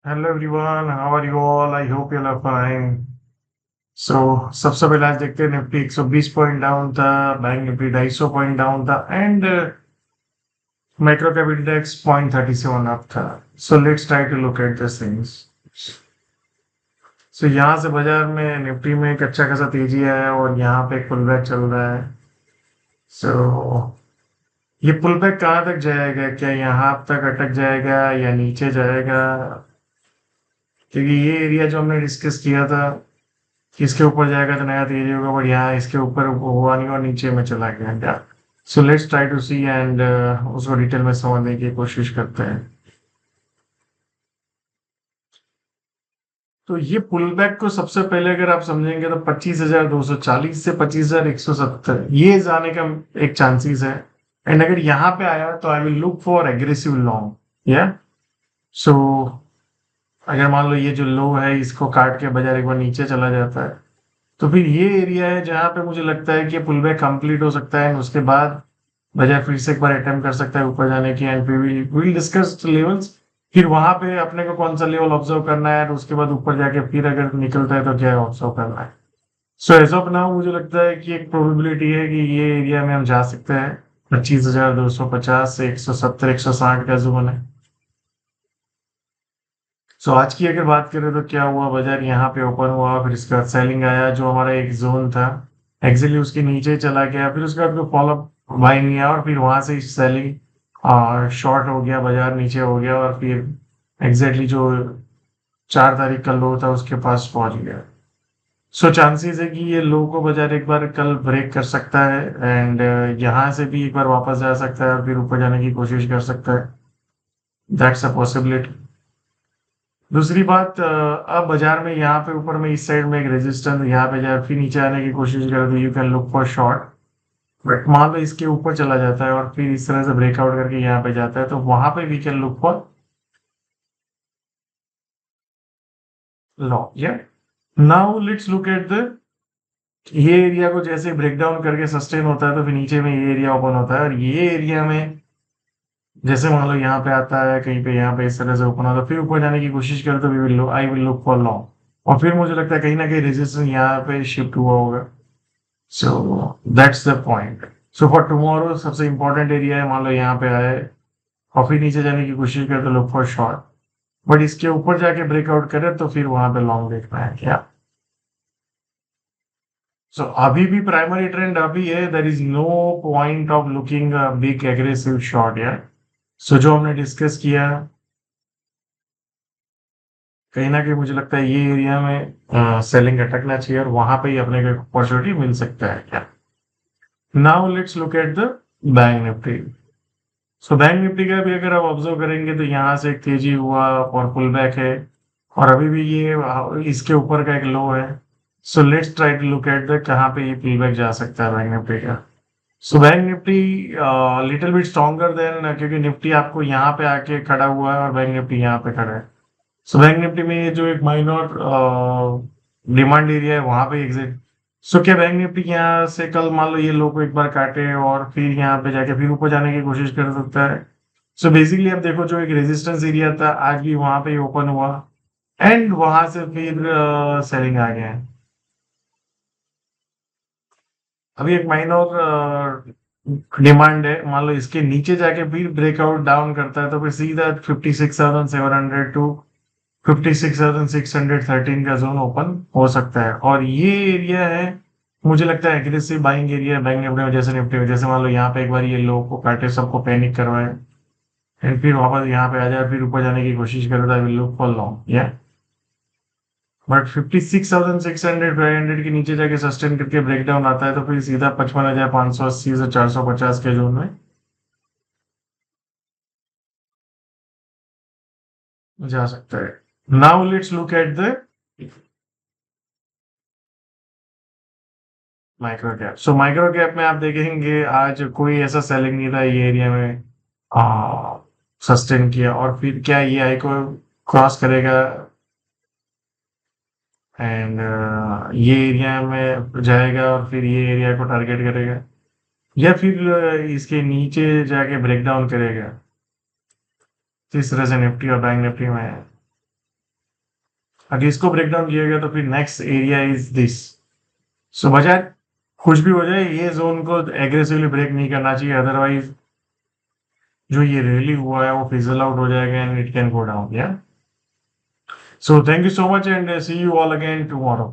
Hello everyone, how are you all? I hope you're all fine. So सबसे पहले आज देखते हैं निफ्टी 120 पॉइंट डाउन था, बैंक निफ्टी 250 पॉइंट डाउन था and micro cap index 0.37 up था. So let's try to look at this things. So यहाँ से बाजार में निफ्टी में एक अच्छा खासा तेजी है और यहाँ पे एक पुल बैक चल रहा है. सो ये पुल बैक कहाँ तक जाएगा? क्या यहाँ तक अटक जाएगा या नीचे जाएगा? क्योंकि ये एरिया जो हमने डिस्कस किया था कि इसके ऊपर जाएगा तो नया तेजी होगा, बट यहाँ इसके ऊपर हुआ नहीं और नीचे में चला गया. So let's try to see and उसको डिटेल में समझने की कोशिश करते हैं. तो ये पुल बैक को सबसे पहले अगर आप समझेंगे तो 25,240 से 25,170 ये जाने का एक चांसेस है. एंड अगर यहाँ पे आया तो आई will look for aggressive long. या सो अगर मान लो ये जो लो है इसको काट के बाजार एक बार नीचे चला जाता है तो फिर ये एरिया है जहां पे मुझे लगता है कि पुल बैक कंप्लीट हो सकता है. उसके बाद बाजार फिर से एक बार अटेम्प्ट कर सकता है ऊपर जाने की एंड विल डिस्कस लेवल्स. फिर वहां पे अपने को कौन सा लेवल ऑब्जर्व करना है और उसके बाद ऊपर जाके फिर अगर निकलता है तो क्या ऑब्जर्व करना है. सो एज ऑफ नाउ मुझे लगता है कि एक प्रोबेबिलिटी है कि ये एरिया में हम जा सकते हैं. 25,250 से 170 160 का जोन है. सो आज की अगर बात करें तो क्या हुआ, बाजार यहाँ पे ओपन हुआ, फिर इसके बाद सेलिंग आया, जो हमारा एक जोन था एक्चुअली उसके नीचे चला गया, फिर उसके बाद फॉलो बाई नहीं आया और फिर वहां से सेलिंग और शॉर्ट हो गया, बाजार नीचे हो गया और फिर एग्जैक्टली जो 4 तारीख का लो था उसके पास पहुंच गया. सो चांसेस है कि ये लो को बाजार एक बार कल ब्रेक कर सकता है एंड यहाँ से भी एक बार वापस जा सकता है और फिर ऊपर जाने की कोशिश कर सकता है. That's a possibility. दूसरी बात अब बाजार में यहाँ पे ऊपर में इस साइड में एक रेजिस्टेंस यहाँ पे जाए फिर नीचे आने की कोशिश करे तो you can look for short. But मान लो इसके ऊपर चला जाता है और फिर इस तरह से ब्रेकआउट करके यहाँ पे जाता है तो वहां पे we can look for long. या now let's look at the ये एरिया को जैसे ब्रेक डाउन करके सस्टेन होता है तो फिर नीचे में ये एरिया ओपन होता है और ये एरिया में जैसे मान लो यहाँ पे आता है कहीं पे यहाँ पे इस तरह से ओपन होता है फिर ऊपर जाने की कोशिश करे तो we will I will look for long. और फिर मुझे लगता है कहीं ना कहीं रेजिस्टेंस यहाँ पे शिफ्ट हुआ होगा. So that's the point. So for tomorrow सबसे इंपॉर्टेंट एरिया है, मान लो यहाँ पे आए और फिर नीचे जाने की कोशिश करे तो लुक फॉर शॉर्ट. बट इसके ऊपर जाके ब्रेकआउट करे तो फिर वहां पे लॉन्ग देखना है क्या. सो अभी भी प्राइमरी ट्रेंड अभी है, there is no point of looking big aggressive short. या सो जो हमने डिस्कस किया कहीं ना कहीं मुझे लगता है ये एरिया में सेलिंग अटकना चाहिए और वहां पे ही अपने को अपॉर्चुनिटी मिल सकता है क्या. Now let's look at the bank Nifty. So bank Nifty का भी अगर आप ऑब्जर्व करेंगे तो यहाँ से एक तेजी हुआ और पुल बैक है और अभी भी ये इसके ऊपर का एक लो है. So let's try to look at the कहाँ पे ये पुल बैक जा सकता है बैंक निफ्टी का. So bank Nifty little bit stronger than, क्योंकि निफ्टी आपको यहाँ पे आके खड़ा हुआ है और बैंक निफ्टी यहाँ पे खड़ा है. सो बैंक निफ्टी में ये जो एक माइनर डिमांड एरिया है वहां पे एग्जिट. सो क्या बैंक निफ्टी यहाँ से कल मान लो ये लो को एक बार काटे और फिर यहाँ पे जाके फिर ऊपर जाने की कोशिश कर सकता है. सो बेसिकली अब देखो जो एक रेजिस्टेंस एरिया था आज भी वहां पे ओपन हुआ एंड वहां से फिर सेलिंग आ गया है. अभी एक माइनर डिमांड है, मान लो इसके नीचे जाके फिर ब्रेकआउट डाउन करता है तो फिर सीधा 56,700 टू 56,613 का जोन ओपन हो सकता है और ये एरिया है मुझे लगता है aggressive buying area bank Nifty में. जैसे निफ्टी में जैसे मान लो यहाँ पे एक बार ये लो को काटे सबको पैनिक करवाए एंड फिर वापस यहाँ पे आ जाए फिर ऊपर जाने की कोशिश करे तो आई विल लुक फॉर लॉन्ग. या बट 56,600 500 के नीचे जाके सस्टेन करके ब्रेक डाउन आता है तो फिर सीधा 55,580 से 450 के जोन में जा सकता है. Now let's look at the micro cap. So micro cap में आप देखेंगे आज कोई ऐसा सेलिंग नहीं था ये एरिया में सस्टेन किया और फिर क्या ये आई को क्रॉस करेगा एंड ये एरिया में जाएगा और फिर ये एरिया को टारगेट करेगा या फिर इसके नीचे जाके ब्रेक डाउन करेगा. तो इस तरह से निफ्टी और बैंक निफ्टी में है. अगर इसको ब्रेक डाउन किया गया तो फिर नेक्स्ट एरिया इज दिस। सो बजाय कुछ भी हो जाए, ये जोन को एग्रेसिवली ब्रेक नहीं करना चाहिए, अदरवाइज जो ये रैली हुआ है वो फिजल आउट हो जाएगा and it can go down. या so thank you so much and see you all again tomorrow.